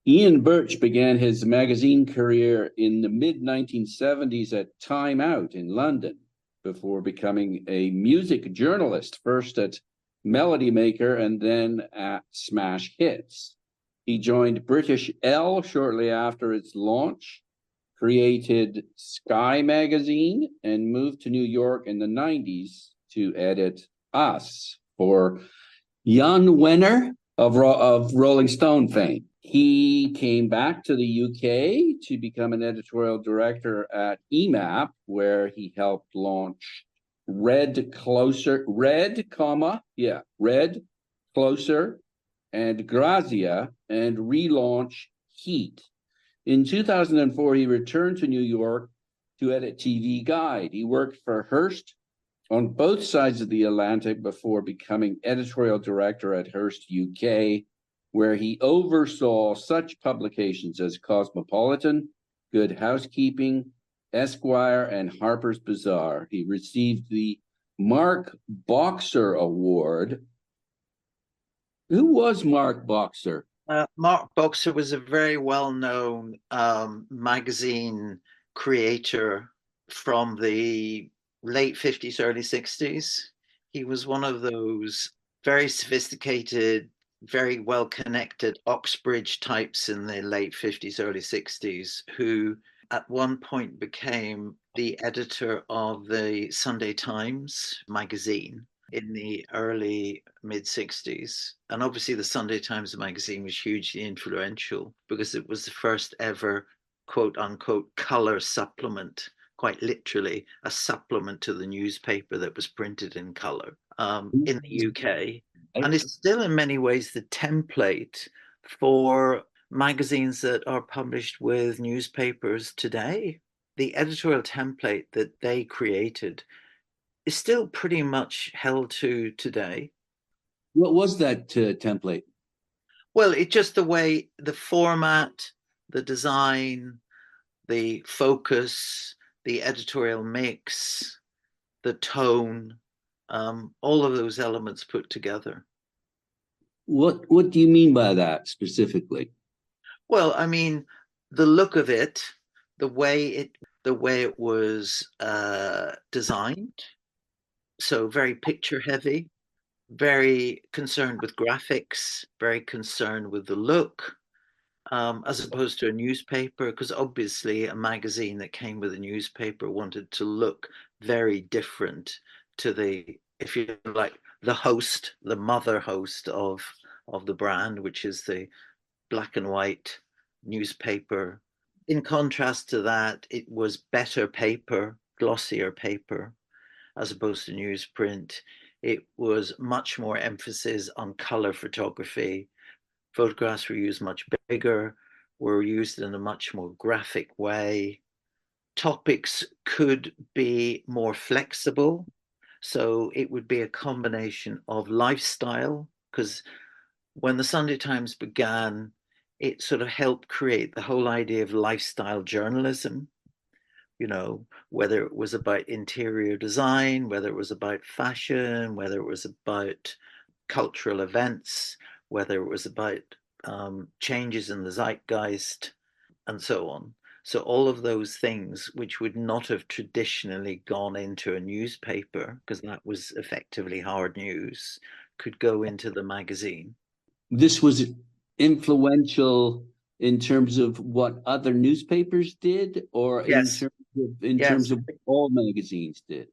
Ian Birch began his magazine career in the mid 1970s at Time Out in London before becoming a music journalist, first at Melody Maker and then at Smash Hits. He joined British Elle shortly after its launch, created Sky magazine, and moved to New York in the 90s to edit Us for Jan Wenner of Rolling Stone fame. He came back to the UK to become an editorial director at Emap, where he helped launch Red, Closer, and Grazia, and relaunch Heat. In 2004, he returned to New York to edit TV Guide. He worked for Hearst on both sides of the Atlantic before becoming editorial director at Hearst UK, where he oversaw such publications as Cosmopolitan, Good Housekeeping, Esquire, and Harper's Bazaar. He received the Mark Boxer Award. Who was Mark Boxer? Mark Boxer was a very well-known magazine creator from the late 50s, early 60s. He was one of those very sophisticated, very well-connected Oxbridge types in the late 50s, early 60s, who at one point became the editor of the Sunday Times magazine in the early mid 60s. And obviously, the Sunday Times magazine was hugely influential because it was the first ever quote unquote color supplement, quite literally a supplement to the newspaper that was printed in color in the UK. And it's still in many ways the template for magazines that are published with newspapers today. The editorial template that they created is still pretty much held to today. What was that template? Well, it's just the way the format, the design, the focus, the editorial mix, the tone, all of those elements put together. What do you mean by that specifically? Well, I mean, the look of it, the way it was designed, so very picture heavy, very concerned with graphics, very concerned with the look, as opposed to a newspaper, because obviously a magazine that came with a newspaper wanted to look very different to the, if you like, the host, the mother host of the brand, which is the black and white newspaper. In contrast to that, it was better paper, glossier paper, as opposed to newsprint. It was much more emphasis on color photography. Photographs were used much bigger, were used in a much more graphic way. Topics could be more flexible. So it would be a combination of lifestyle, because when the Sunday Times began, it sort of helped create the whole idea of lifestyle journalism, whether it was about interior design, whether it was about fashion, whether it was about cultural events, whether it was about changes in the zeitgeist, and so on. So all of those things which would not have traditionally gone into a newspaper, because that was effectively hard news, could go into the magazine. This was influential in terms of what other newspapers did, or Yes. in terms Yes. of what all magazines did?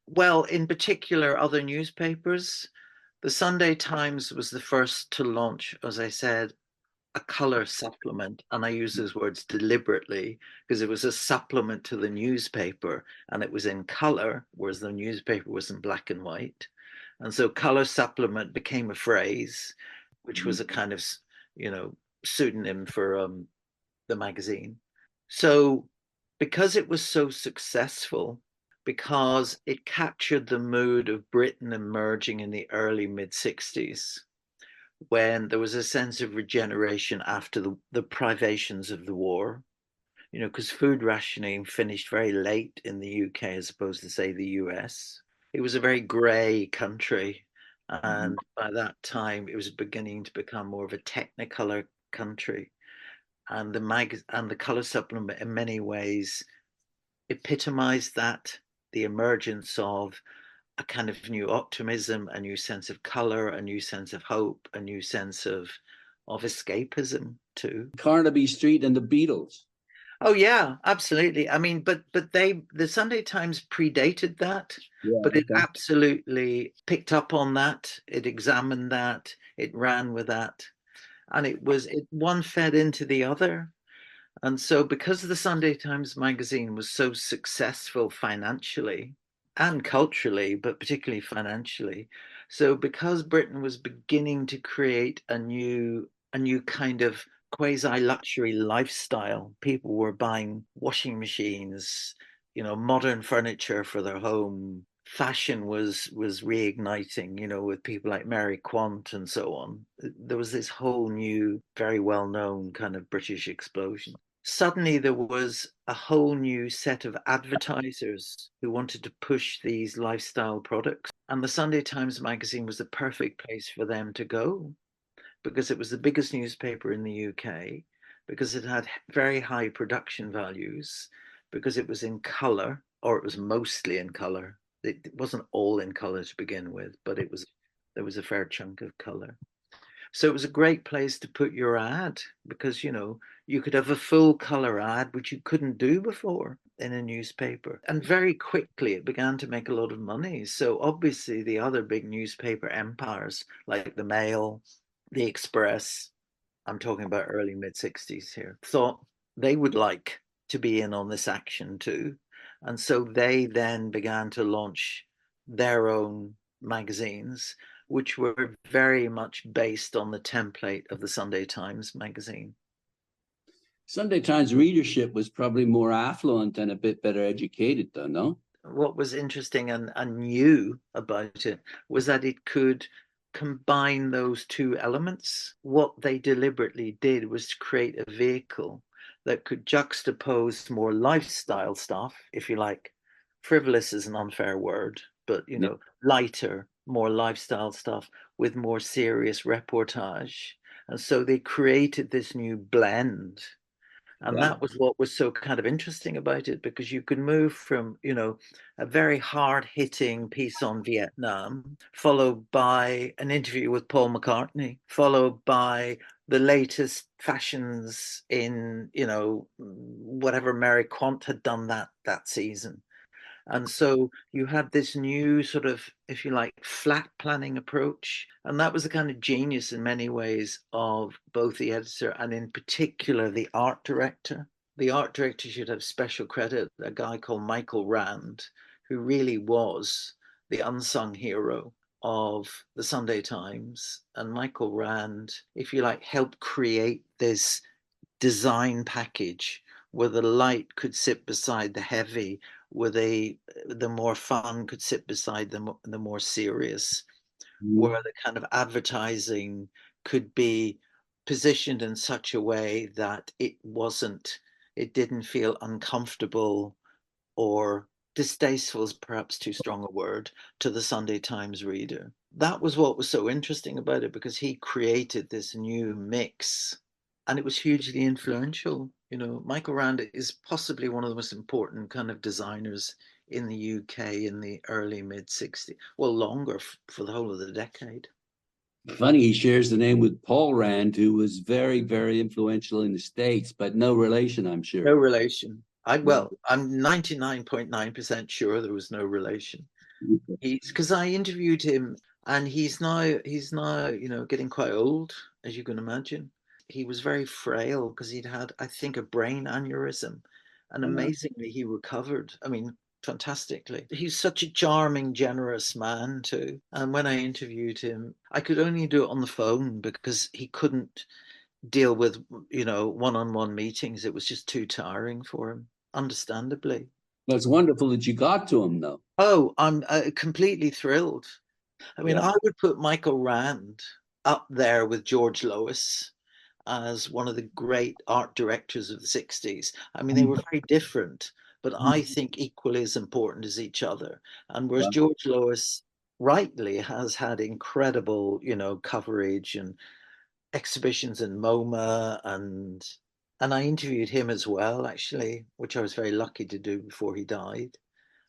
Well, in particular, other newspapers. The Sunday Times was the first to launch, as I said, a color supplement. And I use those words deliberately because it was a supplement to the newspaper and it was in color, whereas the newspaper was in black and white. And so color supplement became a phrase, which was a kind of, pseudonym for the magazine. So because it was so successful, because it captured the mood of Britain emerging in the early mid 60s, when there was a sense of regeneration after the privations of the war, because food rationing finished very late in the UK as opposed to, say, the US. It was a very grey country. And by that time, it was beginning to become more of a technicolor country. And the color supplement in many ways epitomized that, the emergence of a kind of new optimism, a new sense of color, a new sense of hope, a new sense of escapism too. Carnaby Street and the Beatles. Oh yeah, absolutely. I mean, but the Sunday Times predated that, Yeah, but it okay. absolutely picked up on that. It examined that. It ran with that, and it one fed into the other. And so, because the Sunday Times magazine was so successful financially and culturally, but particularly financially, so because Britain was beginning to create a new kind of quasi luxury lifestyle, people were buying washing machines, modern furniture for their home. Fashion was reigniting, with people like Mary Quant and so on. There was this whole new, very well known kind of British explosion. Suddenly there was a whole new set of advertisers who wanted to push these lifestyle products. And the Sunday Times magazine was the perfect place for them to go because it was the biggest newspaper in the UK, because it had very high production values, because it was in color, or it was mostly in color. It wasn't all in color to begin with, but there was a fair chunk of color. So it was a great place to put your ad because, you could have a full color ad, which you couldn't do before in a newspaper. And very quickly it began to make a lot of money. So obviously the other big newspaper empires like the Mail, the Express, I'm talking about early mid 60s here, thought they would like to be in on this action too. And so they then began to launch their own magazines, which were very much based on the template of the Sunday Times magazine. Sunday Times readership was probably more affluent and a bit better educated, though, no? What was interesting and new about it was that it could combine those two elements. What they deliberately did was to create a vehicle that could juxtapose more lifestyle stuff, if you like. Frivolous is an unfair word, but Yeah. lighter, more lifestyle stuff with more serious reportage. And so they created this new blend, and Yeah. that was what was so kind of interesting about it, because you could move from, a very hard hitting piece on Vietnam, followed by an interview with Paul McCartney, followed by the latest fashions in, whatever Mary Quant had done that season. And so you had this new sort of, if you like, flat planning approach. And that was the kind of genius in many ways of both the editor and in particular the art director. The art director should have special credit, a guy called Michael Rand, who really was the unsung hero of the Sunday Times. And Michael Rand, if you like, helped create this design package where the light could sit beside the heavy, where the more fun could sit beside the more serious, Mhm. where the kind of advertising could be positioned in such a way that it didn't feel uncomfortable or distasteful is perhaps too strong a word to the Sunday Times reader. That was what was so interesting about it, because he created this new mix and it was hugely influential. Michael Rand is possibly one of the most important kind of designers in the UK in the early mid 60s, well, longer for the whole of the decade. Funny, he shares the name with Paul Rand, who was very, very influential in the States, but no relation, I'm No sure. relation. I'm 99.9% sure there was no relation. He's because I interviewed him, and he's now getting quite old, as you can imagine. He was very frail because he'd had, I think, a brain aneurysm, and amazingly he recovered. I mean, fantastically. He's such a charming, generous man too. And when I interviewed him, I could only do it on the phone because he couldn't deal with one-on-one meetings. It was just too tiring for him, understandably. Well, it's wonderful that you got to him, though. Oh, I'm completely thrilled. I mean, Yeah. I would put Michael Rand up there with George Lois as one of the great art directors of the 60s. I mean, they were very different, but I think equally as important as each other. And whereas Yeah. George Lois rightly has had incredible, coverage and exhibitions in MoMA, and I interviewed him as well, actually, which I was very lucky to do before he died.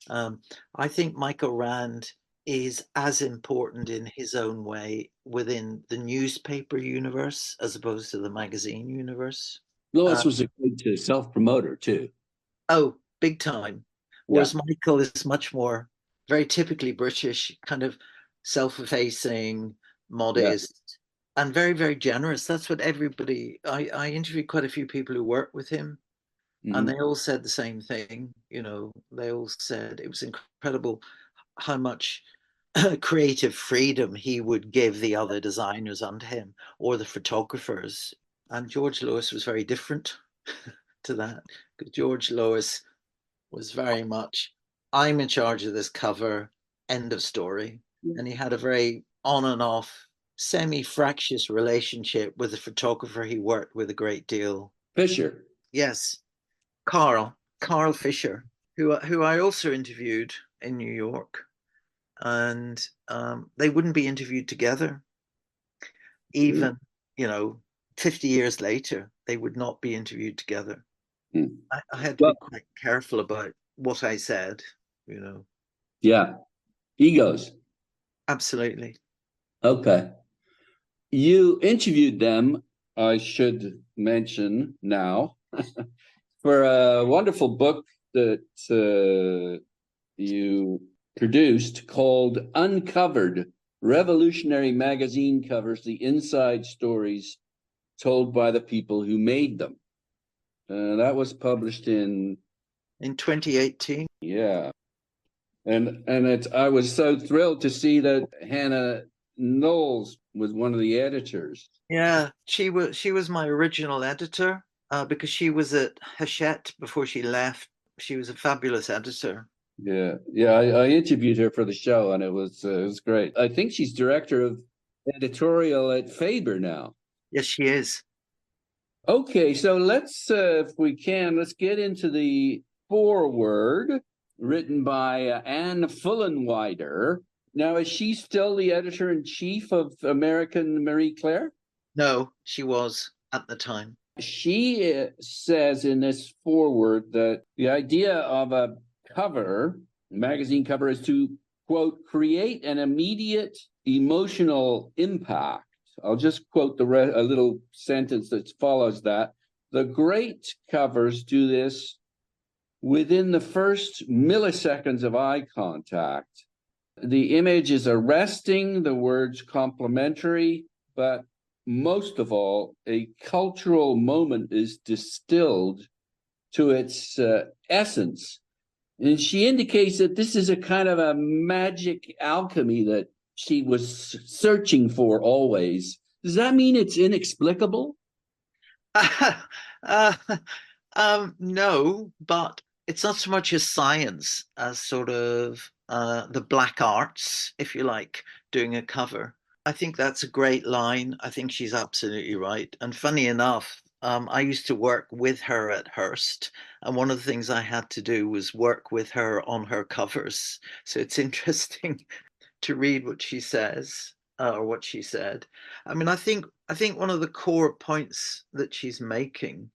I think Michael Rand is as important in his own way within the newspaper universe as opposed to the magazine universe. Lois was a good self-promoter too. Oh, big time. Yeah. Whereas Michael is much more very typically British, kind of self-effacing, Yeah. modest, and very, very generous. That's what everybody, I interviewed quite a few people who worked with him, and Hmm. they all said the same thing. You know, they all said it was incredible how much creative freedom he would give the other designers under him or the photographers. And George Lewis was very different to that, because George Lewis was very much, I'm in charge of this cover, end of story. And he had a very on and off, semi fractious relationship with the photographer he worked with a great deal. Fisher. Yes, Carl Fisher, who I also interviewed in New York, and they wouldn't be interviewed together. Even, you know, 50 years later, they would not be interviewed together. Mm. I had to be Well, quite careful about what I said, you know. yeah. Egos. Absolutely. Okay. You interviewed them, I should mention now, for a wonderful book that you produced called Uncovered: Revolutionary Magazine Covers, the Inside Stories Told by the People Who Made Them. That was published in, In 2018. yeah. And I was so thrilled to see that Hannah Knowles was one of the editors. Yeah, she was my original editor, because she was at Hachette before she left. She was a fabulous editor. Yeah, yeah. I interviewed her for the show, and it was great. I think she's director of editorial at Faber now. Yes, she is. Okay, so let's, if we can, let's get into the foreword written by Anne Fullenwider. Now, is she still the editor in chief of American Marie Claire? No, she was at the time. She says in this foreword that the idea of a cover, magazine cover, is to, quote, create an immediate emotional impact. I'll just quote a little sentence that follows that. The great covers do this within the first milliseconds of eye contact. The image is arresting, the words complimentary, but most of all, a cultural moment is distilled to its essence. And she indicates that this is a kind of a magic alchemy that she was searching for always. Does that mean it's inexplicable? uh, no, but it's not so much as science as sort of the black arts, if you like, doing a cover. I think that's a great line. I think she's absolutely right. And funny enough, I used to work with her at Hearst, and one of the things I had to do was work with her on her covers. So it's interesting to read what she says, or what she said. I mean, I think one of the core points that she's making,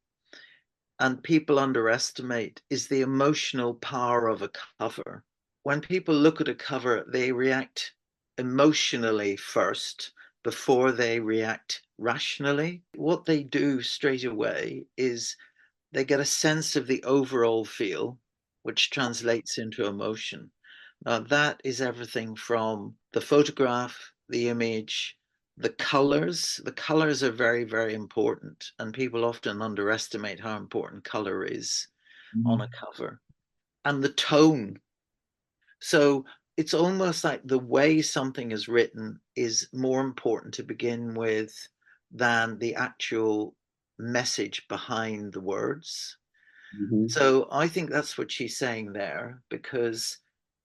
and people underestimate, is the emotional power of a cover. When people look at a cover, they react emotionally first before they react rationally. What they do straight away is they get a sense of the overall feel, which translates into emotion. Now, that is everything from the photograph, the image, the colors. The colors are very, very important, and people often underestimate how important color is on a cover, and the tone. So it's almost like the way something is written is more important to begin with than the actual message behind the words. Mhm. So I think that's what she's saying there, because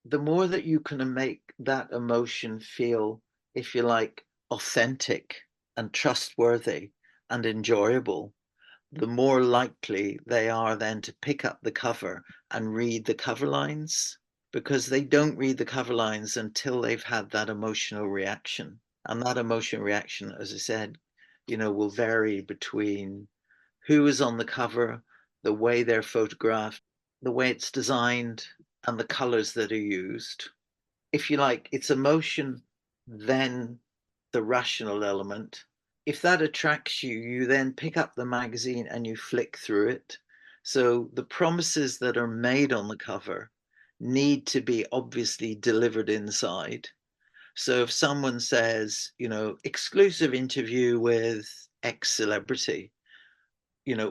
the more that you can make that emotion feel, if you like, authentic and trustworthy and enjoyable, the more likely they are then to pick up the cover and read the cover lines, because they don't read the cover lines until they've had that emotional reaction. And that emotional reaction, as I said, will vary between who is on the cover, the way they're photographed, the way it's designed, and the colors that are used. If you like, it's emotion, then the rational element. If that attracts you, you then pick up the magazine and you flick through it. So the promises that are made on the cover need to be obviously delivered inside. So if someone says, exclusive interview with X celebrity,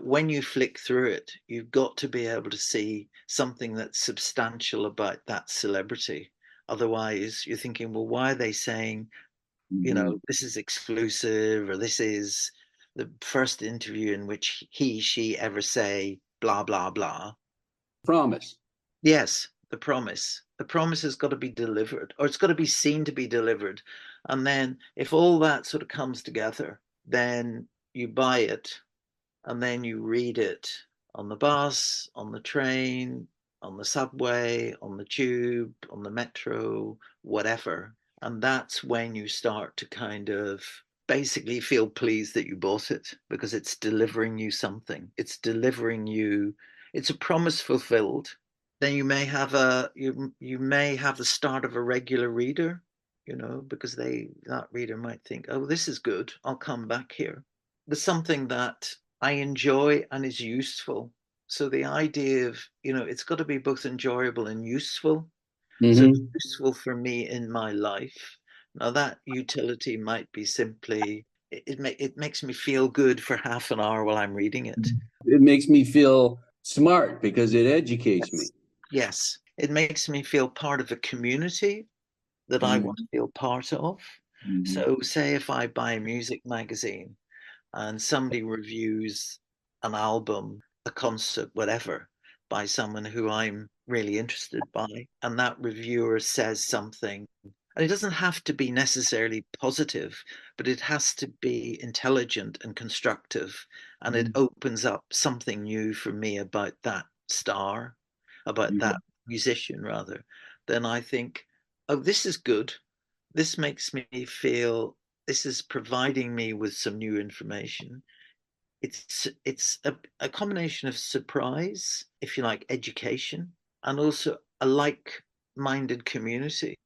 when you flick through it, you've got to be able to see something that's substantial about that celebrity. Otherwise, you're thinking, well, why are they saying, this is exclusive, or this is the first interview in which she ever say blah, blah, blah. Promise. Yes, the promise. The promise has got to be delivered, or it's got to be seen to be delivered. And then if all that sort of comes together, then you buy it, and then you read it on the bus, on the train, on the subway, on the tube, on the metro, whatever. And that's when you start to kind of basically feel pleased that you bought it, because it's delivering you something. It's delivering you, it's a promise fulfilled. Then you may have you may have the start of a regular reader, because that reader might think, oh, this is good, I'll come back here. There's something that I enjoy and is useful. So the idea of, it's got to be both enjoyable and useful. So it's useful for me in my life. Now that utility might be simply, it makes me feel good for half an hour while I'm reading it. It makes me feel smart because it educates me. Yes, it makes me feel part of a community that I want to feel part of. So say if I buy a music magazine and somebody reviews an album, a concert, whatever, by someone who I'm really interested by, and that reviewer says something, and it doesn't have to be necessarily positive, but it has to be intelligent and constructive, and it opens up something new for me about that star, about that musician rather, then I think, oh, this is good. This makes me feel, this is providing me with some new information. It's a combination of surprise, if you like, education, and also a like-minded community.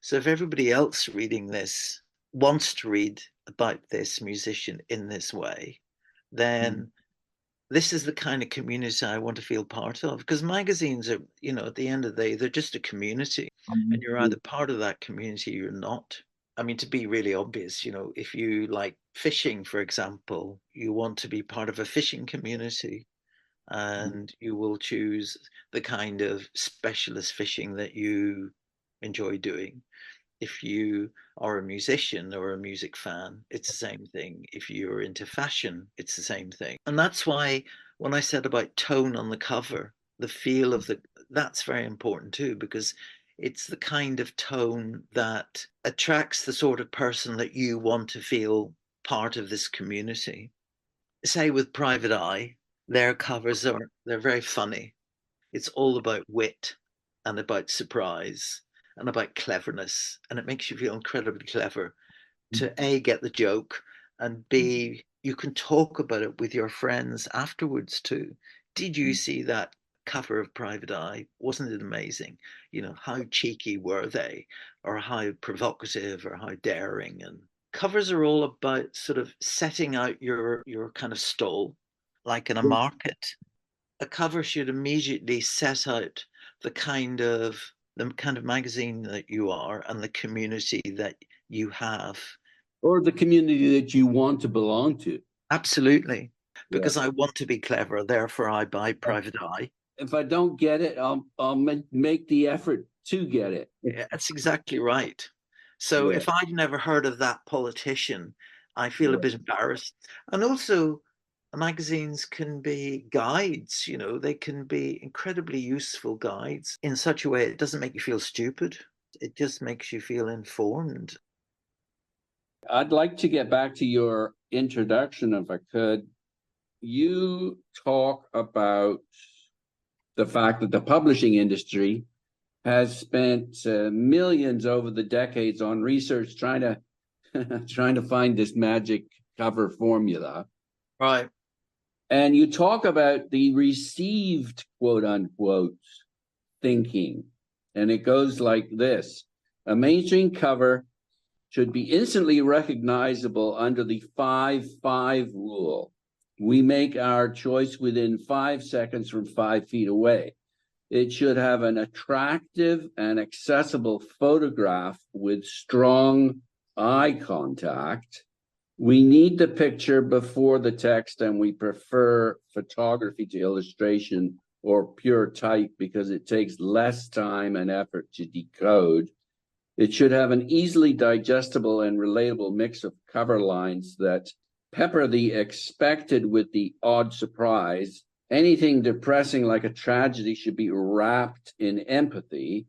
So if everybody else reading this wants to read about this musician in this way, then this is the kind of community I want to feel part of. Because magazines are, at the end of the day, they're just a community, and you're either part of that community or you're not. I mean, to be really obvious, if you like fishing, for example, you want to be part of a fishing community, and you will choose the kind of specialist fishing that you enjoy doing. If you are a musician or a music fan, it's the same thing. If you're into fashion, it's the same thing. And that's why when I said about tone on the cover, the feel of that's very important too, because it's the kind of tone that attracts the sort of person that you want to feel part of this community. Say with Private Eye, their covers they're very funny. It's all about wit and about surprise and about cleverness. And it makes you feel incredibly clever to A, get the joke, and B, you can talk about it with your friends afterwards too. Did you see that cover of Private Eye? Wasn't it amazing? How cheeky were they? Or how provocative or how daring? And covers are all about sort of setting out your kind of stall, like in a market. A cover should immediately set out the kind of magazine that you are and the community that you have. Or the community that you want to belong to. Absolutely. Because I want to be clever, therefore I buy Private Eye. If I don't get it, I'll make the effort to get it. Yeah, that's exactly right. So if I've never heard of that politician, I feel a bit embarrassed. And also, magazines can be guides, they can be incredibly useful guides in such a way it doesn't make you feel stupid. It just makes you feel informed. I'd like to get back to your introduction, if I could. You talk about the fact that the publishing industry has spent millions over the decades on research trying to find this magic cover formula. Right. And you talk about the received, quote unquote, thinking. And it goes like this: a mainstream cover should be instantly recognizable under the 5-5 rule. We make our choice within 5 seconds from 5 feet away. It should have an attractive and accessible photograph with strong eye contact. We need the picture before the text, and we prefer photography to illustration or pure type because it takes less time and effort to decode. It should have an easily digestible and relatable mix of cover lines that pepper the expected with the odd surprise. Anything depressing like a tragedy should be wrapped in empathy.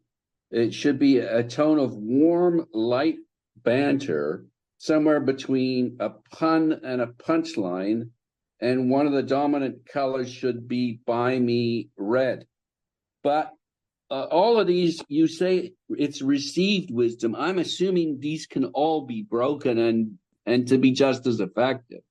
It should be a tone of warm, light banter, somewhere between a pun and a punchline, and one of the dominant colors should be by me red. But all of these, you say it's received wisdom. I'm assuming these can all be broken and to be just as effective.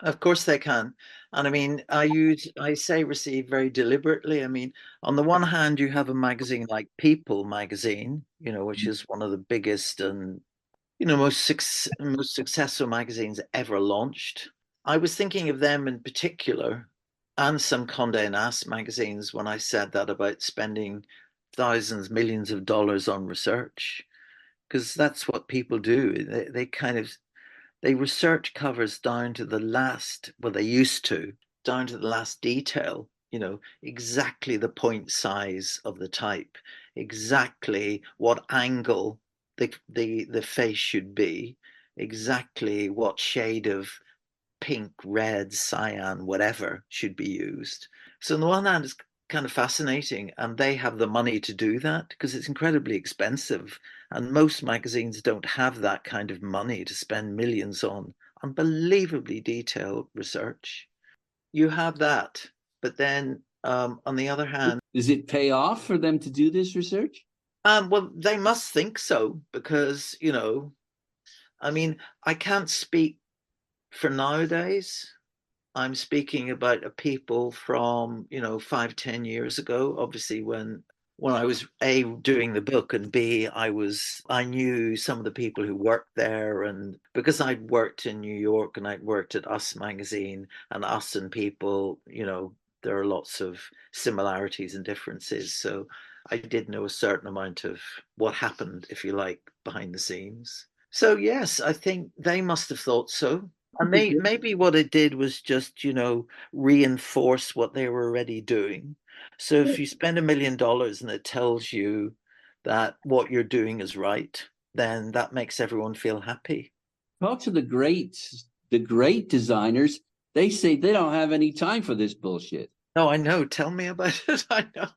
Of course they can. And I mean, I say receive very deliberately. I mean, on the one hand, you have a magazine like People magazine, which is one of the biggest and, most successful magazines ever launched. I was thinking of them in particular, and some Condé Nast magazines, when I said that about spending thousands, millions of dollars on research, because that's what people do. They kind of they research covers down to the last, well, they used to, down to the last detail, exactly the point size of the type, exactly what angle the face should be, exactly what shade of pink, red, cyan, whatever should be used. So on the one hand, it's kind of fascinating, and they have the money to do that because it's incredibly expensive. And most magazines don't have that kind of money to spend millions on unbelievably detailed research. You have that, but then on the other hand, Does it pay off for them to do this research? well, they must think so because, I mean, I can't speak for nowadays. I'm speaking about a people from, 5, 10 years ago, obviously when I was A, doing the book, and B, I knew some of the people who worked there, and because I'd worked in New York and I'd worked at Us magazine, and Us and People, there are lots of similarities and differences. So I did know a certain amount of what happened, if you like, behind the scenes. So yes, I think they must have thought so. And maybe what it did was just, reinforce what they were already doing. So if you spend $1 million and it tells you that what you're doing is right, then that makes everyone feel happy. Talk to the great designers. They say they don't have any time for this bullshit. No, I know. Tell me about it. I know.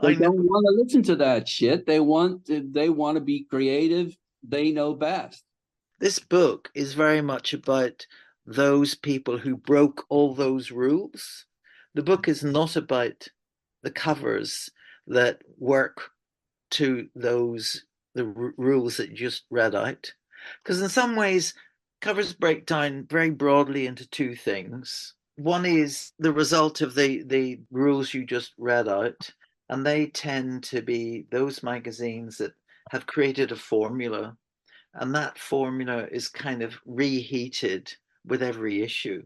They I know. don't want to listen to that shit. They want to be creative. They know best. This book is very much about those people who broke all those rules. The book is not about the covers that work to the rules that you just read out, because in some ways covers break down very broadly into two things. One is the result of the rules you just read out, and they tend to be those magazines that have created a formula, and that formula is kind of reheated with every issue,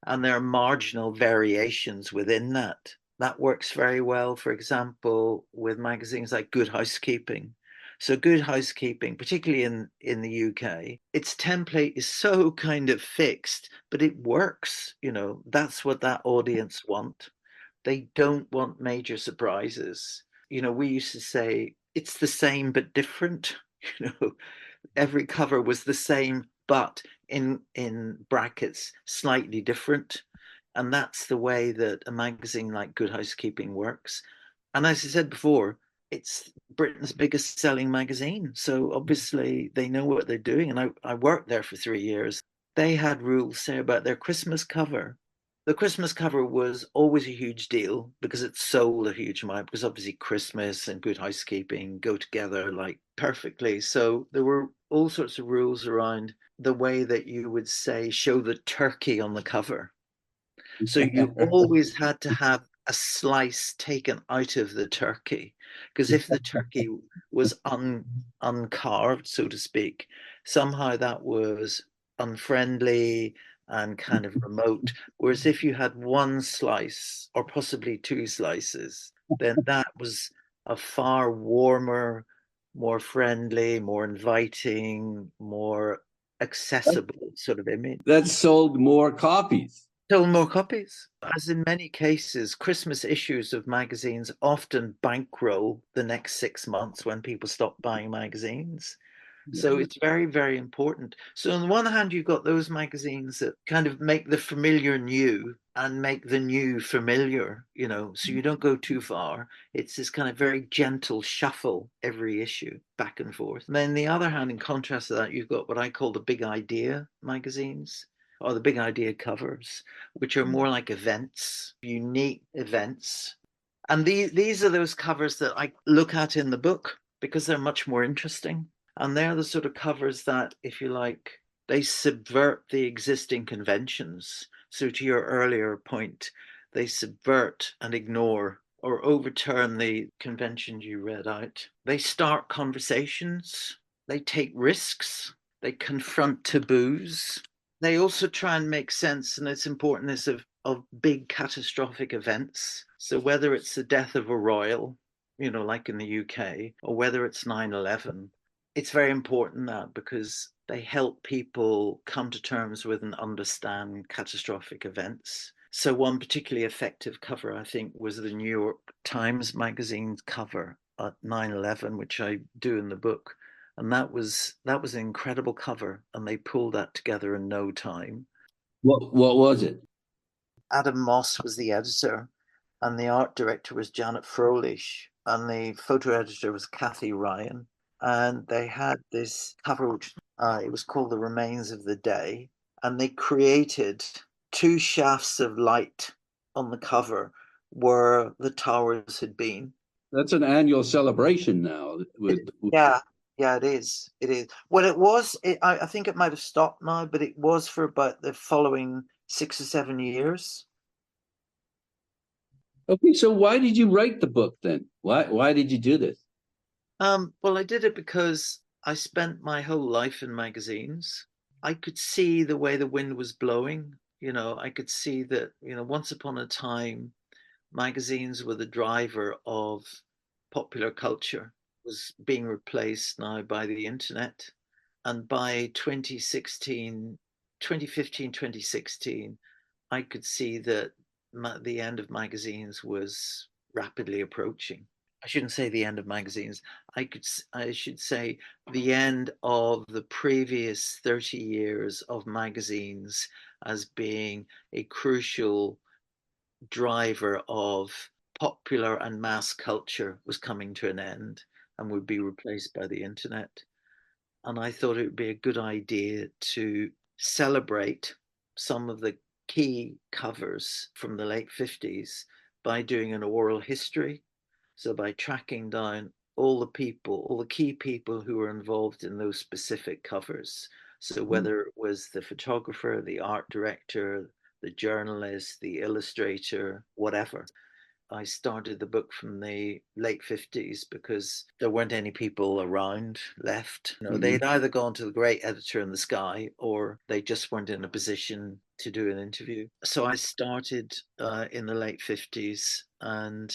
and there are marginal variations within that. That works very well, for example, with magazines like Good Housekeeping. So Good Housekeeping, particularly in the UK, its template is so kind of fixed, but it works. That's what that audience want. They don't want major surprises. We used to say it's the same but different. You know, every cover was the same, but in brackets, slightly different. And that's the way that a magazine like Good Housekeeping works. And as I said before, it's Britain's biggest selling magazine. So obviously they know what they're doing. And I worked there for 3 years. They had rules, say, about their Christmas cover. The Christmas cover was always a huge deal because it sold a huge amount, because obviously Christmas and Good Housekeeping go together like perfectly. So there were all sorts of rules around the way that you would say, show the turkey on the cover. So you always had to have a slice taken out of the turkey, because if the turkey was uncarved, so to speak, somehow that was unfriendly and kind of remote. Whereas if you had one slice or possibly two slices, then that was a far warmer, more friendly, more inviting, more accessible sort of image. That sold more copies. Sell more copies. As in many cases, Christmas issues of magazines often bankroll the next 6 months when people stop buying magazines. So it's very, very important. So on the one hand, you've got those magazines that kind of make the familiar new and make the new familiar, so you don't go too far. It's this kind of very gentle shuffle every issue back and forth. And then the other hand, in contrast to that, you've got what I call the big idea magazines or the big idea covers, which are more like events, unique events. And these are those covers that I look at in the book because they're much more interesting. And they're the sort of covers that, if you like, they subvert the existing conventions. So to your earlier point, they subvert and ignore or overturn the conventions you read out. They start conversations. They take risks. They confront taboos. They also try and make sense, and it's importantness of big catastrophic events. So whether it's the death of a royal, like in the UK, or whether it's 9/11, it's very important that because they help people come to terms with and understand catastrophic events. So one particularly effective cover, I think, was the New York Times magazine's cover at 9/11, which I do in the book. And that was an incredible cover, and they pulled that together in no time. What was it? Adam Moss was the editor, and the art director was Janet Froelich, and the photo editor was Kathy Ryan. And they had this cover, which it was called The Remains of the Day, and they created two shafts of light on the cover where the towers had been. That's an annual celebration now. Yeah, it is. It is. Well, it was. I think it might have stopped now, but it was for about the following 6 or 7 years. Okay, so why did you write the book then? Why did you do this? Well, I did it because I spent my whole life in magazines. I could see the way the wind was blowing. I could see that, once upon a time, magazines were the driver of popular culture, was being replaced now by the internet. And by 2016, 2015, 2016, I could see that the end of magazines was rapidly approaching. I shouldn't say the end of magazines. I should say the end of the previous 30 years of magazines as being a crucial driver of popular and mass culture was coming to an end and would be replaced by the internet. And I thought it would be a good idea to celebrate some of the key covers from the late 50s by doing an oral history. So by tracking down all the key people who were involved in those specific covers. So whether it was the photographer, the art director, the journalist, the illustrator, whatever. I started the book from the late 50s because there weren't any people around left. They'd either gone to the great editor in the sky or they just weren't in a position to do an interview. So I started in the late 50s and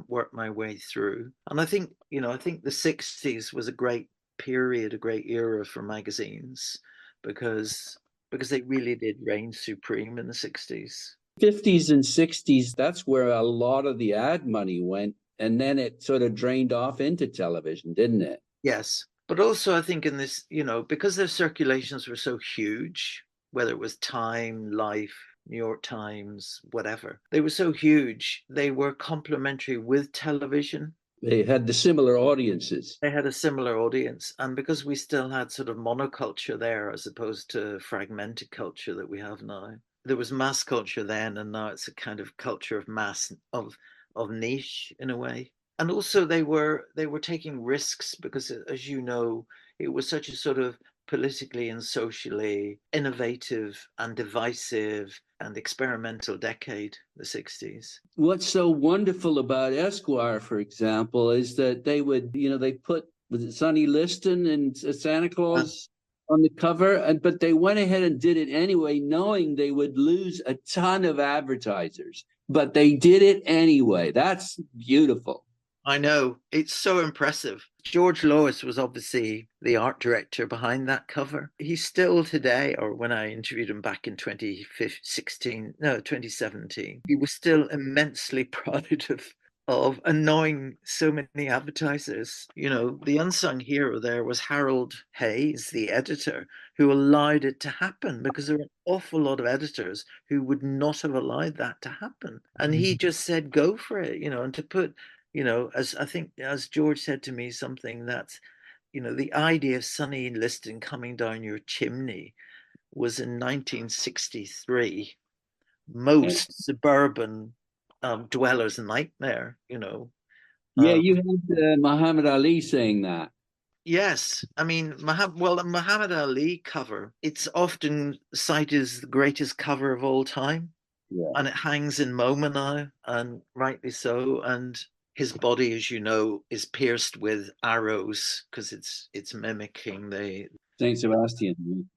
worked my way through. And I think the 60s was a great period, a great era for magazines because they really did reign supreme in the 60s. 50s and 60s, that's where a lot of the ad money went. And then it sort of drained off into television, didn't it? Yes. But also, I think in this, because their circulations were so huge, whether it was Time, Life, New York Times, whatever, they were so huge, they were complementary with television. They had the similar audiences. They had a similar audience. And because we still had sort of monoculture there as opposed to fragmented culture that we have now, there was mass culture then, and now it's a kind of culture of mass, of niche in a way. And also they were taking risks because, as you know, it was such a sort of politically and socially innovative and divisive and experimental decade, the 60s. What's so wonderful about Esquire, for example, is that they would, they put, was it Sonny Liston and Santa Claus on the cover, but they went ahead and did it anyway, knowing they would lose a ton of advertisers, but they did it anyway. That's beautiful. I know, it's so impressive. George Lois was obviously the art director behind that cover. He's still today, or when I interviewed him back in 2017, he was still immensely proud of annoying so many advertisers. The unsung hero there was Harold Hayes, the editor, who allowed it to happen, because there were an awful lot of editors who would not have allowed that to happen. And he just said, go for it, and to put, as I think, as George said to me, something that's, the idea of Sonny Liston coming down your chimney was in 1963. Most suburban dwellers' nightmare, Yeah, you had Muhammad Ali saying that. Yes, I mean, the Muhammad Ali cover, it's often cited as the greatest cover of all time. Yeah. And it hangs in MoMA now, and rightly so. And his body, as you know, is pierced with arrows because it's mimicking Saint Sebastian.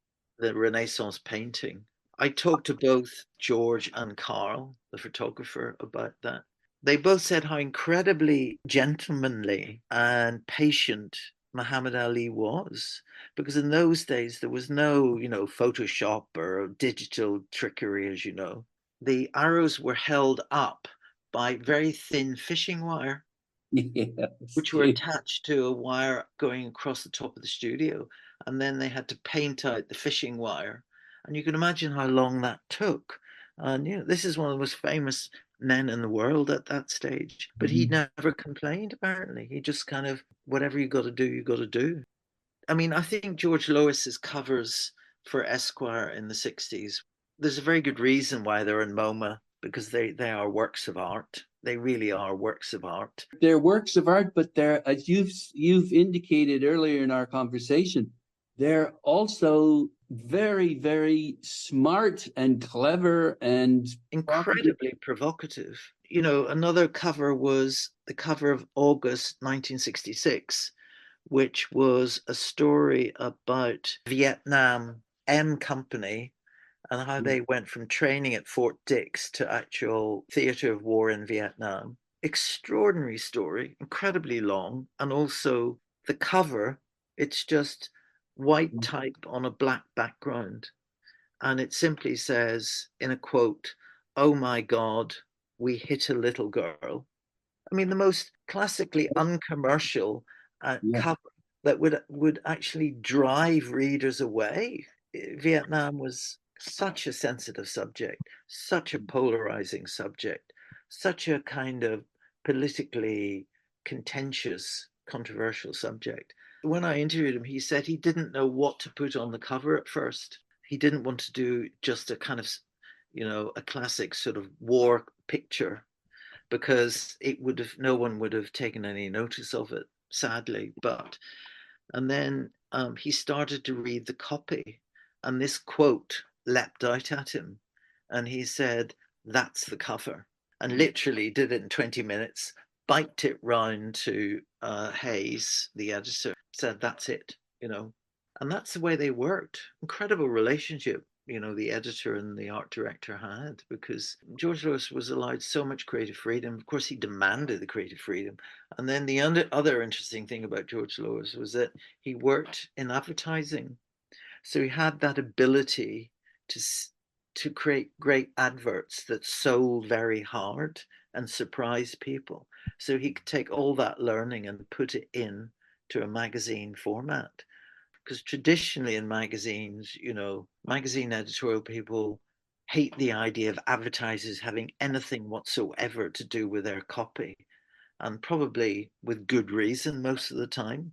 the Renaissance painting. I talked to both George and Carl, the photographer, about that. They both said how incredibly gentlemanly and patient Muhammad Ali was, because in those days there was no, Photoshop or digital trickery, as you know. The arrows were held up by very thin fishing wire, Yes. which were attached to a wire going across the top of the studio. And then they had to paint out the fishing wire. And you can imagine how long that took. And this is one of the most famous men in the world at that stage. But he never complained, apparently. He just kind of, whatever you got to do, you got to do. I mean, I think George Lois's covers for Esquire in the 60s, there's a very good reason why they're in MoMA, because they are works of art. They really are works of art. They're works of art, but they're, as you've indicated earlier in our conversation, they're also very, very smart and clever and Incredibly provocative. Another cover was the cover of August 1966, which was a story about Vietnam M Company and how they went from training at Fort Dix to actual theater of war in Vietnam. Extraordinary story, incredibly long, and also the cover, it's just white type on a black background. And it simply says, in a quote, "Oh my God, we hit a little girl." I mean, the most classically uncommercial yeah. cover that would actually drive readers away. Vietnam was such a sensitive subject, such a polarizing subject, such a kind of politically contentious, controversial subject. When I interviewed him, he said he didn't know what to put on the cover at first. He didn't want to do just a kind of, a classic sort of war picture, because no one would have taken any notice of it, sadly. And then he started to read the copy, and this quote leapt out at him, and he said, "That's the cover," and literally did it in 20 minutes, biked it round to Hayes, the editor, said, "That's it," and that's the way they worked. Incredible relationship, the editor and the art director had, because George Lois was allowed so much creative freedom. Of course, he demanded the creative freedom. And then the other interesting thing about George Lois was that he worked in advertising. So he had that ability to create great adverts that sold very hard and surprise people. So he could take all that learning and put it in to a magazine format, because traditionally in magazines, magazine editorial people hate the idea of advertisers having anything whatsoever to do with their copy, and probably with good reason most of the time.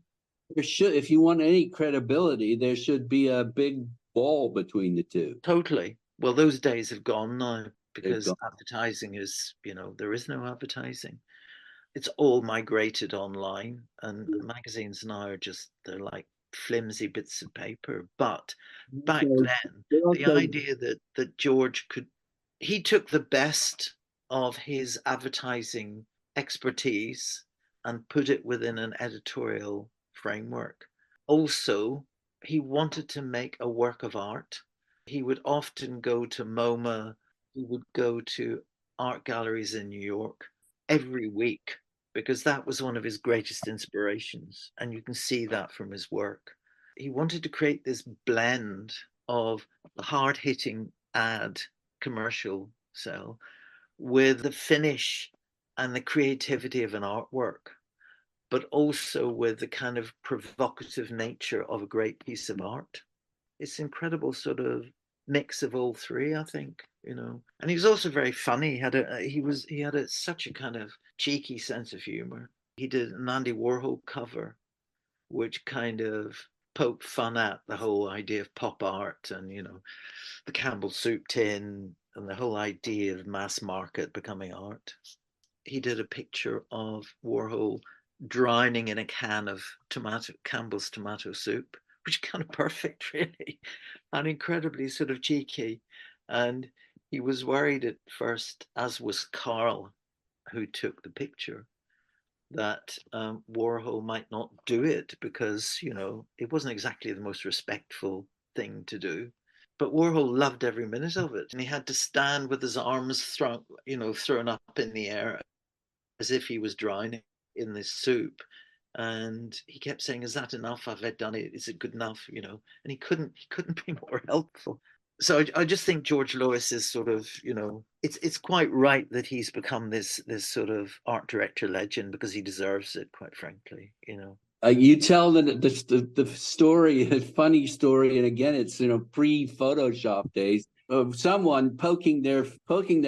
There should, if you want any credibility, there should be a big wall between the two. Totally. Well, those days have gone now, They've because gone. advertising is, there is no advertising. It's all migrated online, and magazines now are just, they're like flimsy bits of paper. But back So then, they the also, idea that George could, he took the best of his advertising expertise and put it within an editorial framework. Also, he wanted to make a work of art. He would often go to MoMA, he would go to art galleries in New York every week because that was one of his greatest inspirations. And you can see that from his work. He wanted to create this blend of the hard hitting ad commercial cell with the finish and the creativity of an artwork, but also with the kind of provocative nature of a great piece of art. It's incredible sort of mix of all three, I think, you know. And he was also very funny. He had such a kind of cheeky sense of humor. He did an Andy Warhol cover, which kind of poked fun at the whole idea of pop art and, you know, the Campbell soup tin and the whole idea of mass market becoming art. He did a picture of Warhol drowning in a can of Campbell's tomato soup, which is kind of perfect, really, and incredibly sort of cheeky. And he was worried at first, as was Carl, who took the picture, that Warhol might not do it because, you know, it wasn't exactly the most respectful thing to do. But Warhol loved every minute of it, and he had to stand with his arms thrown up in the air as if he was drowning in this soup. And he kept saying, "Is that enough? Have I done it? Is it good enough?" You know, and he couldn't be more helpful. So I just think George Lois is sort of, you know, it's quite right that he's become this sort of art director legend because he deserves it, quite frankly, you know. you tell the story, a funny story, and again, it's, you know, pre-Photoshop days of someone poking their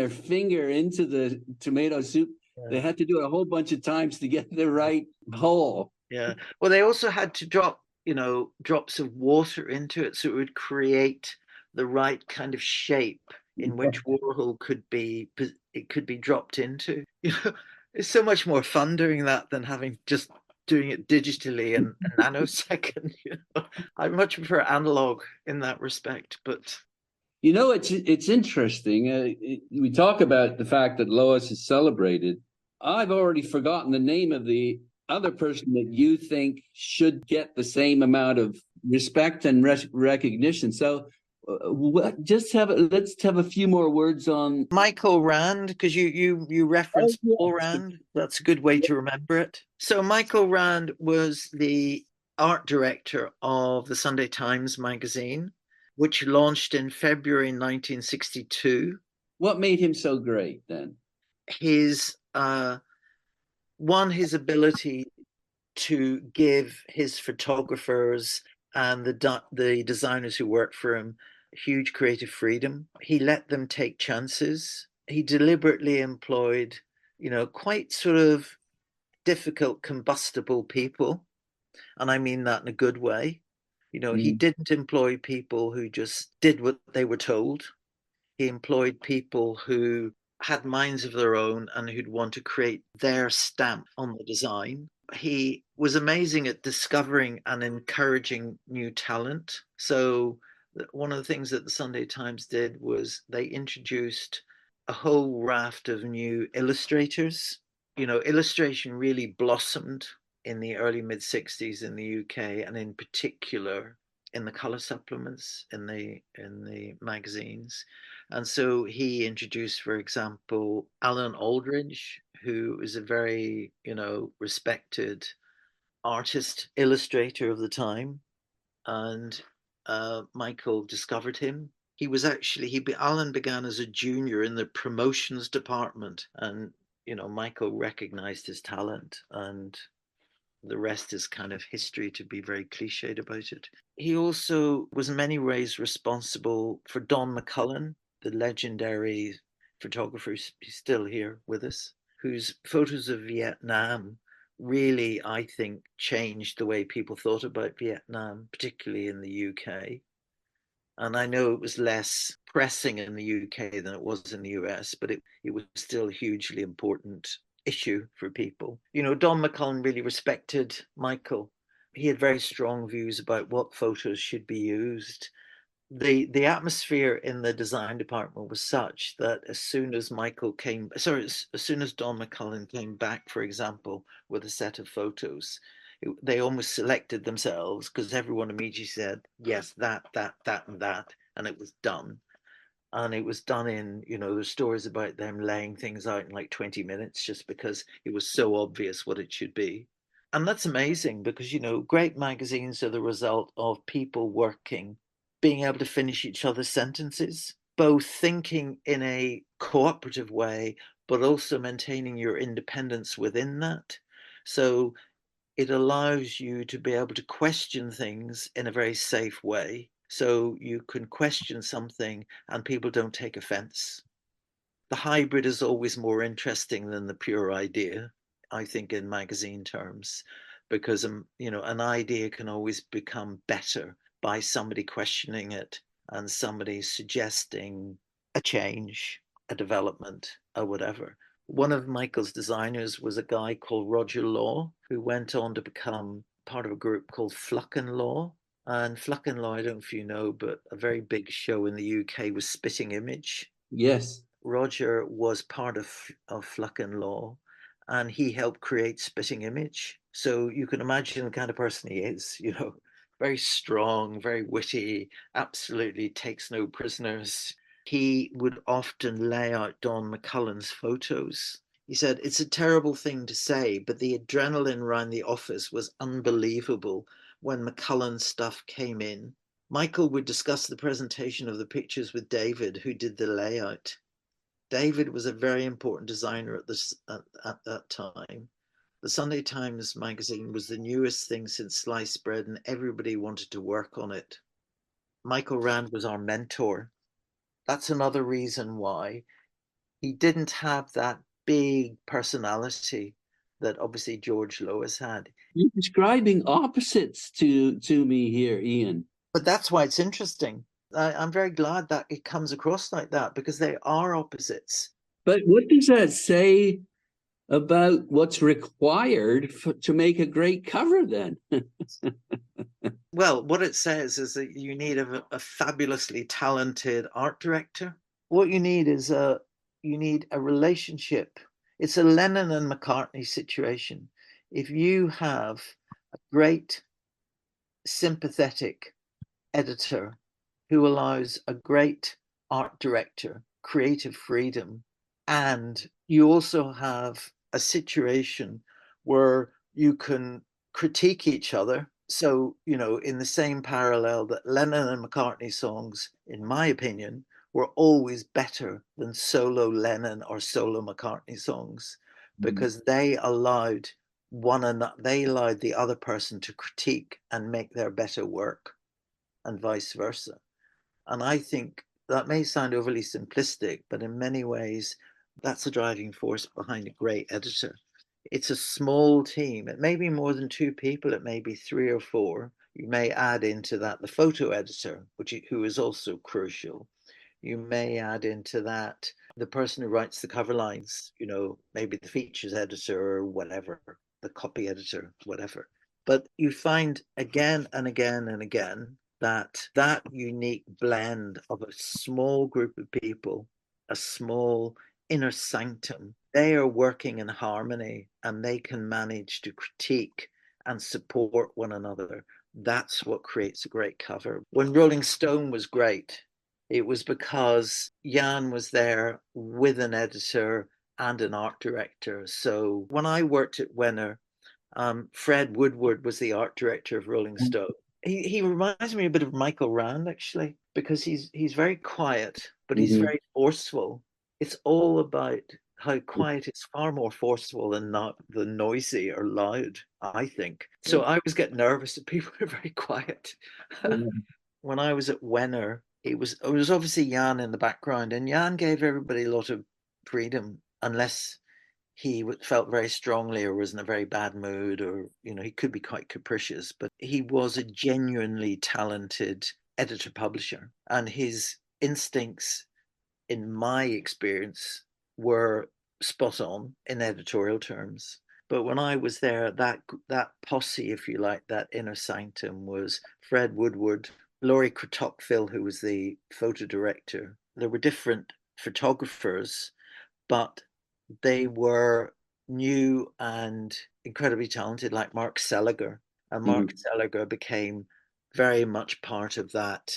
finger into the tomato soup. They Yeah. had to do it a whole bunch of times to get the right hole. Yeah. Well, they also had to drop, you know, drops of water into it so it would create the right kind of shape in which Warhol could be dropped into. You know, it's so much more fun doing that than having just doing it digitally in a nanosecond. You know, I much prefer analog in that respect. But You know, it's interesting. We talk about the fact that Lois is celebrated. I've already forgotten the name of the other person that you think should get the same amount of respect and recognition. So, let's have a few more words on. Michael Rand, because you Oh, referenced Paul yes. Rand. That's a good way to remember it. So Michael Rand was the art director of the Sunday Times magazine, which launched in February 1962. What made him so great then? His his ability to give his photographers and the designers who worked for him huge creative freedom. He let them take chances. He deliberately employed, you know, quite sort of difficult, combustible people. And I mean that in a good way. You know, he Mm. didn't employ people who just did what they were told. He employed people who had minds of their own and who'd want to create their stamp on the design. He was amazing at discovering and encouraging new talent. So, one of the things that the Sunday Times did was they introduced a whole raft of new illustrators. You know, illustration really blossomed in the early mid 60s in the UK, and in particular in the color supplements in the magazines. And so he introduced, for example, Alan Aldridge, who is a very, you know, respected artist illustrator of the time. And Michael discovered him. He was actually Alan began as a junior in the promotions department, and you know Michael recognized his talent, and the rest is kind of history, to be very cliched about it. He also was in many ways responsible for Don McCullin, the legendary photographer who's still here with us, whose photos of Vietnam really, I think, changed the way people thought about Vietnam, particularly in the UK. And I know it was less pressing in the UK than it was in the US, but it was still a hugely important issue for people. You know, Don McCullin really respected Michael, He had very strong views about what photos should be used. The atmosphere in the design department was such that as soon as as soon as Don McCullin came back, for example, with a set of photos, they almost selected themselves because everyone immediately said, yes, that, and that, and it was done. And it was done in, there's stories about them laying things out in like 20 minutes just because it was so obvious what it should be. And that's amazing because, great magazines are the result of people working, being able to finish each other's sentences, both thinking in a cooperative way, but also maintaining your independence within that. So it allows you to be able to question things in a very safe way. So you can question something and people don't take offense. The hybrid is always more interesting than the pure idea, I think, in magazine terms, because an idea can always become better by somebody questioning it and somebody suggesting a change, a development, or whatever. One of Michael's designers was a guy called Roger Law, who went on to become part of a group called Fluck and Law. And Fluck and Law, I don't know if you know, but a very big show in the UK was Spitting Image. Yes. Roger was part of Fluck and Law, and he helped create Spitting Image. So you can imagine the kind of person he is, very strong, very witty, absolutely takes no prisoners. He would often lay out Don McCullin's photos. He said, it's a terrible thing to say, but the adrenaline around the office was unbelievable when McCullin's stuff came in. Michael would discuss the presentation of the pictures with David, who did the layout. David was a very important designer at that time. The Sunday Times magazine was the newest thing since sliced bread, and everybody wanted to work on it. Michael Rand was our mentor. That's another reason why he didn't have that big personality that obviously George Lois had. You're describing opposites to me here, Ian. But that's why it's interesting. I'm very glad that it comes across like that because they are opposites. But what does that say about what's required to make a great cover then? Well, what it says is that you need a fabulously talented art director. What you need is you need a relationship. It's a Lennon and McCartney situation. If you have a great sympathetic editor who allows a great art director creative freedom, and you also have a situation where you can critique each other. So, in the same parallel that Lennon and McCartney songs, in my opinion, were always better than solo Lennon or solo McCartney songs because they allowed they allowed the other person to critique and make their better work and vice versa. And I think that may sound overly simplistic, but in many ways, that's the driving force behind a great editor. It's a small team. It may be more than two people, it may be three or four. You may add into that the photo editor, who is also crucial. You may add into that the person who writes the cover lines, maybe the features editor or whatever, the copy editor, whatever. But you find again and again and again that unique blend of a small group of people, a small inner sanctum, they are working in harmony and they can manage to critique and support one another. That's what creates a great cover. When Rolling Stone was great, it was because Jan was there with an editor and an art director. So when I worked at Wenner, Fred Woodward was the art director of Rolling Stone. He reminds me a bit of Michael Rand actually, because he's very quiet, but he's very forceful. It's all about how quiet is far more forceful than not the noisy or loud, I think. So I always get nervous if people are very quiet. When I was at Wenner, it was obviously Jan in the background, and Jan gave everybody a lot of freedom, unless he felt very strongly or was in a very bad mood, or he could be quite capricious, but he was a genuinely talented editor publisher, and his instincts, in my experience, were spot on in editorial terms. But when I was there, that posse, if you like, that inner sanctum was Fred Woodward, Laurie Tocqueville, who was the photo director. There were different photographers, but they were new and incredibly talented, like Mark Seliger. And Mark Seliger became very much part of that.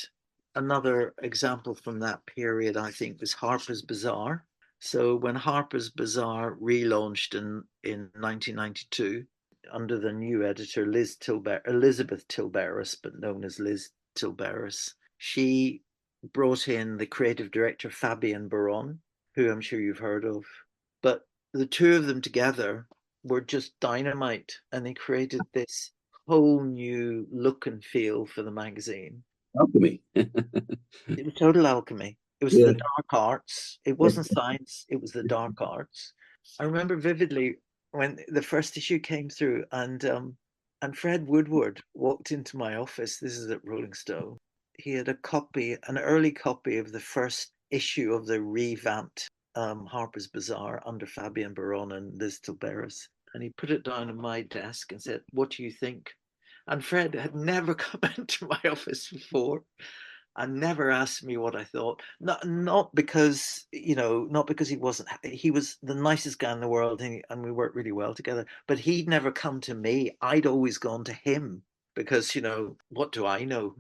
Another example from that period, I think, was Harper's Bazaar. So when Harper's Bazaar relaunched in 1992 under the new editor Elizabeth Tilberis, but known as Liz Tilberis, she brought in the creative director Fabian Baron, who I'm sure you've heard of. But the two of them together were just dynamite, and they created this whole new look and feel for the magazine. Alchemy. It was total alchemy. It was Yeah. the dark arts. It wasn't science. It was the dark arts. I remember vividly when the first issue came through, and Fred Woodward walked into my office. This is at Rolling Stone. He had an early copy of the first issue of the revamped Harper's Bazaar under Fabian Baron and Liz Tilberis, and he put it down on my desk and said, "What do you think?" And Fred had never come into my office before and never asked me what I thought. Not because, not because he was the nicest guy in the world, and we worked really well together. But he'd never come to me. I'd always gone to him because, what do I know,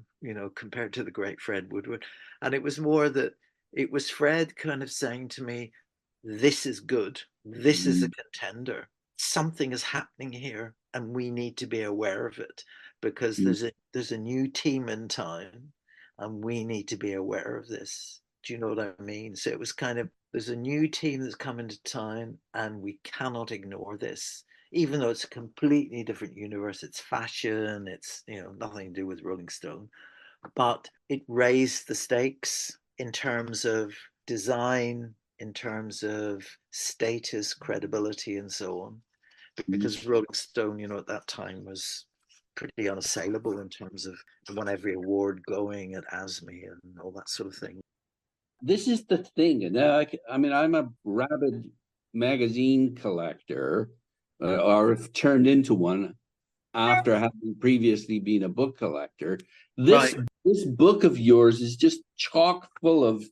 compared to the great Fred Woodward. And it was more that it was Fred kind of saying to me, "This is good. This is a contender. Something is happening here, and we need to be aware of it because there's a new team in town, and we need to be aware of this." Do you know what I mean? So it was kind of, there's a new team that's coming to town, and we cannot ignore this, even though it's a completely different universe. It's fashion. It's nothing to do with Rolling Stone, but it raised the stakes in terms of design, in terms of status, credibility, and so on. Because Rolling Stone, at that time was pretty unassailable in terms of won every award going at ASME and all that sort of thing. This is the thing. And I mean, I'm a rabid magazine collector, or turned into one after having previously been a book collector. This Right. this book of yours is just chock full of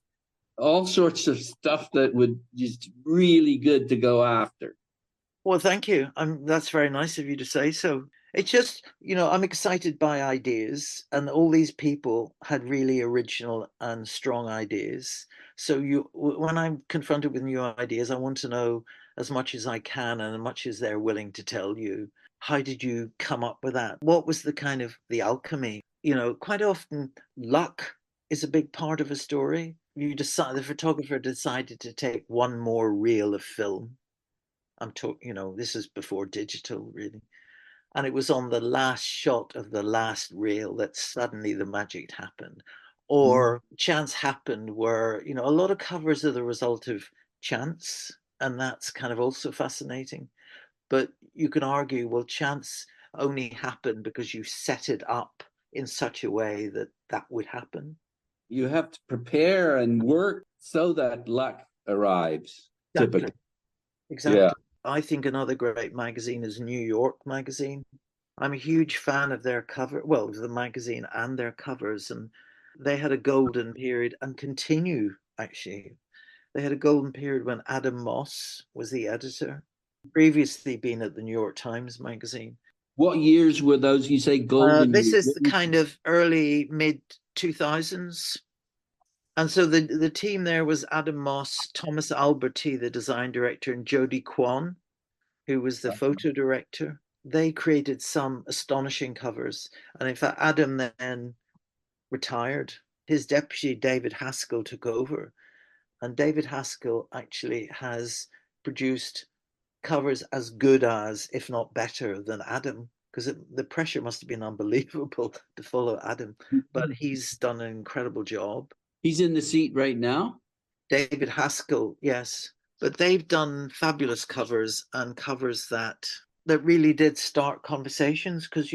all sorts of stuff that would just really good to go after. Well, thank you. That's very nice of you to say so. It's just, I'm excited by ideas, and all these people had really original and strong ideas. So when I'm confronted with new ideas, I want to know as much as I can and as much as they're willing to tell you. How did you come up with that? What was the kind of the alchemy? Quite often luck is a big part of a story. The photographer decided to take one more reel of film. I'm talking, this is before digital, really. And it was on the last shot of the last reel that suddenly the magic happened. Or chance happened where, a lot of covers are the result of chance. And that's kind of also fascinating. But you can argue, well, chance only happened because you set it up in such a way that that would happen. You have to prepare and work so that luck arrives, Exactly. typically. Exactly. Yeah. I think another great magazine is New York Magazine. I'm a huge fan of their cover, well, of the magazine and their covers, and they had a golden period and continue actually. They had a golden period when Adam Moss was the editor, previously been at the New York Times Magazine. What years were those you say golden This years? is the kind of early mid 2000s. And so the team there was Adam Moss, Thomas Alberti, the design director, and Jody Kwan, who was the photo director. They created some astonishing covers. And in fact, Adam then retired. His deputy, David Haskell, took over. And David Haskell actually has produced covers as good as, if not better than Adam, because the pressure must have been unbelievable to follow Adam. But he's done an incredible job. He's in the seat right now. David Haskell, yes. But they've done fabulous covers, and covers that really did start conversations, because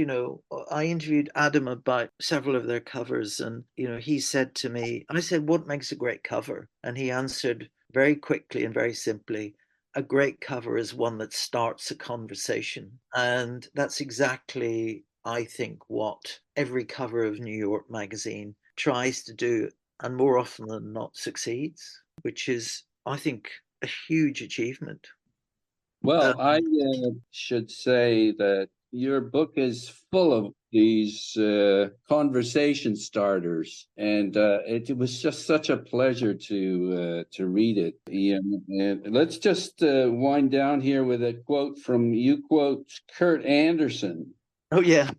I interviewed Adam about several of their covers, and he said to me, I said, "What makes a great cover?" And he answered very quickly and very simply, a great cover is one that starts a conversation. And that's exactly, I think, what every cover of New York Magazine tries to do, and more often than not succeeds, which is, I think, a huge achievement. Well, I Um, should say that your book is full of these conversation starters, and it was just such a pleasure to read it, Ian. And let's just wind down here with a quote from you. Quote Kurt Anderson, oh, yeah,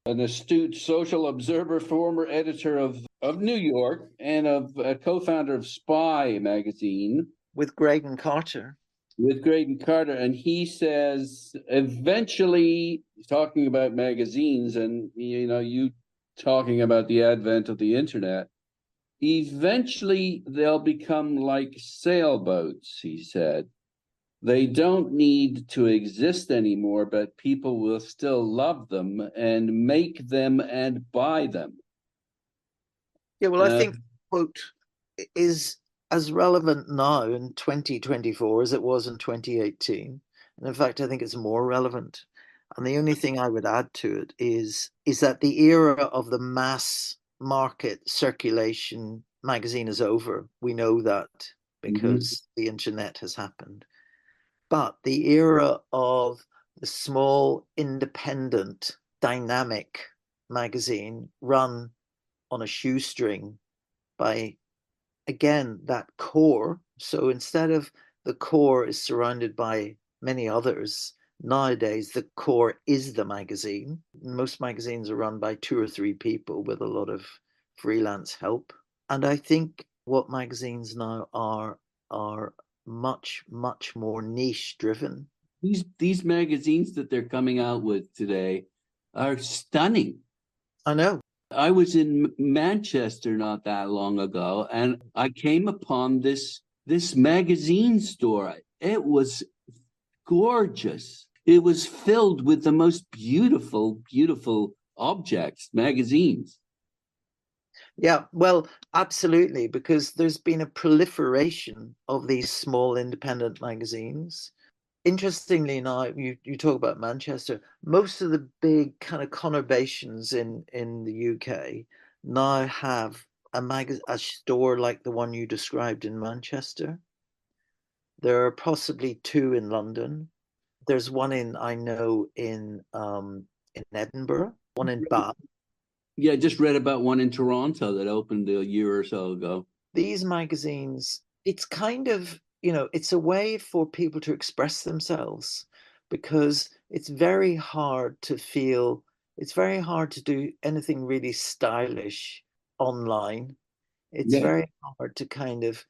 an astute social observer, former editor of New York, and of co-founder of Spy magazine with Greg and Carter. with Graydon Carter, and he says eventually, talking about magazines, and you talking about the advent of the internet, eventually they'll become like sailboats, he said. They don't need to exist anymore, but people will still love them and make them and buy them. Yeah, well, I Uh, think quote is as relevant now in 2024 as it was in 2018. And in fact, I think it's more relevant. And the only thing I would add to it is that the era of the mass market circulation magazine is over. We know that mhm. because the internet has happened. But the era of the small, independent, dynamic magazine run on a shoestring by, again, that core. So instead of the core is surrounded by many others, nowadays the core is the magazine. Most magazines are run by two or three people with a lot of freelance help. And I think what magazines now are much, much more niche driven. These magazines that they're coming out with today are stunning. I know. I was in Manchester not that long ago, and I came upon this magazine store. It was gorgeous. It was filled with the most beautiful objects, magazines. Yeah, well, absolutely, because there's been a proliferation of these small independent magazines. Interestingly, now you talk about Manchester, most of the big kind of conurbations in the UK now have a store like the one you described in Manchester. There are possibly two in London. There's one I know in Edinburgh, one in Bath. Yeah, I just read about one in Toronto that opened a year or so ago. These magazines, it's kind of, it's a way for people to express themselves because it's very hard to do anything really stylish online. It's Yeah. very hard to kind of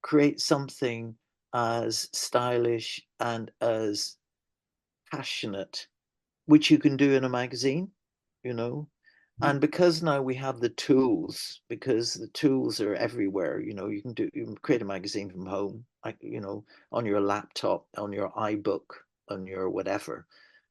create something as stylish and as passionate, which you can do in a magazine, you know. And because now we have the tools, because the tools are everywhere, you can create a magazine from home, like, on your laptop, on your iBook, on your whatever,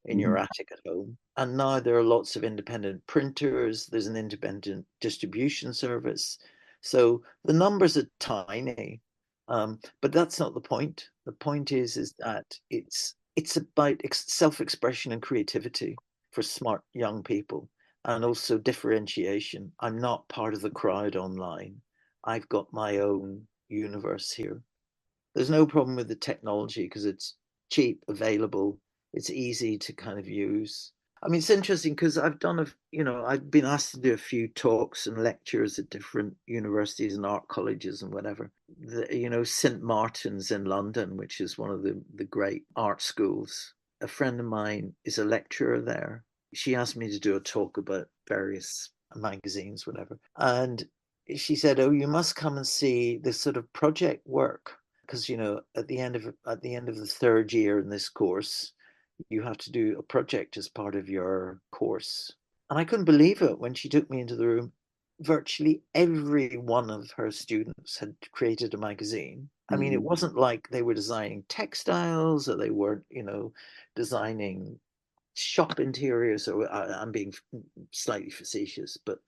in your Mhm. attic at home. And now there are lots of independent printers, there's an independent distribution service. So the numbers are tiny, but that's not the point. The point is that it's about self-expression and creativity for smart young people, and also differentiation. I'm not part of the crowd online. I've got my own universe here. There's no problem with the technology because it's cheap, available, it's easy to kind of use. I mean, it's interesting because I've been asked to do a few talks and lectures at different universities and art colleges and whatever. St. Martin's in London, which is one of the great art schools. A friend of mine is a lecturer there. She asked me to do a talk about various magazines, whatever. And she said, "Oh, you must come and see this sort of project work because at the end of the third year in this course, you have to do a project as part of your course." And I couldn't believe it when she took me into the room. Virtually every one of her students had created a magazine. I mean, it Mhm. wasn't like they were designing textiles or they weren't, designing shop interiors, or I'm being slightly facetious, but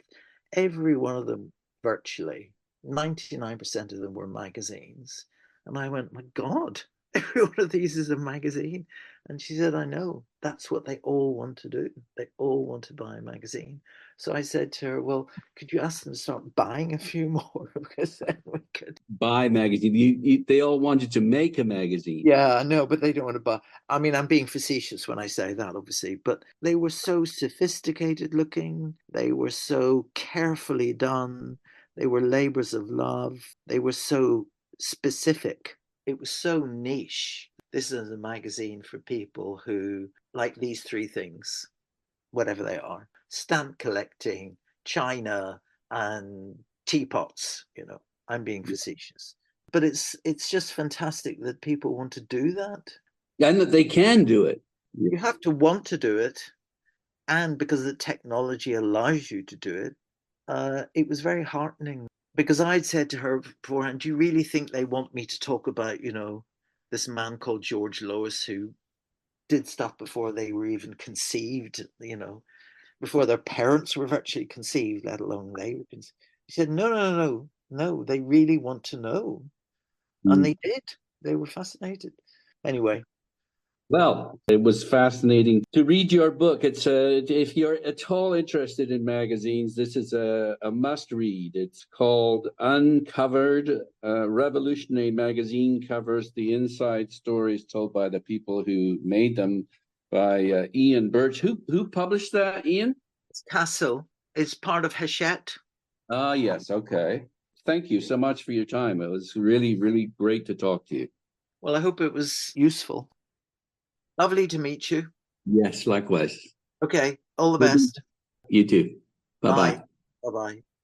every one of them, virtually 99% of them, were magazines. And I went, my God, every one of these is a magazine. And she said, I know, that's what they all want to do. They all want to buy a magazine. So I said to her, well, could you ask them to start buying a few more? Because then we could. Buy magazine. They all wanted to make a magazine. Yeah, no, but they don't want to buy. I mean, I'm being facetious when I say that, obviously, but they were so sophisticated looking. They were so carefully done. They were labors of love. They were so specific. It was so niche. This is a magazine for people who like these three things, whatever they are: stamp collecting, China, and teapots. I'm being facetious. But it's just fantastic that people want to do that. And that they can do it. You have to want to do it, and because the technology allows you to do it, it was very heartening. Because I'd said to her beforehand, do you really think they want me to talk about, this man called George Lois who did stuff before they were even conceived, before their parents were virtually conceived, let alone they were conceived. She said, no, no, no, no, no, they really want to know. And they did. They were fascinated. Anyway. Well, it was fascinating to read your book. It's if you're at all interested in magazines, this is a must read. It's called Uncovered. Revolutionary Magazine Covers the inside stories told by the people who made them, by Ian Birch. Who published that, Ian? It's Castle. It's part of Hachette. Ah, yes. Okay. Thank you so much for your time. It was really, really great to talk to you. Well, I hope it was useful. Lovely to meet you. Yes, likewise. Okay. All the best. You too. Bye-bye. Bye. Bye-bye.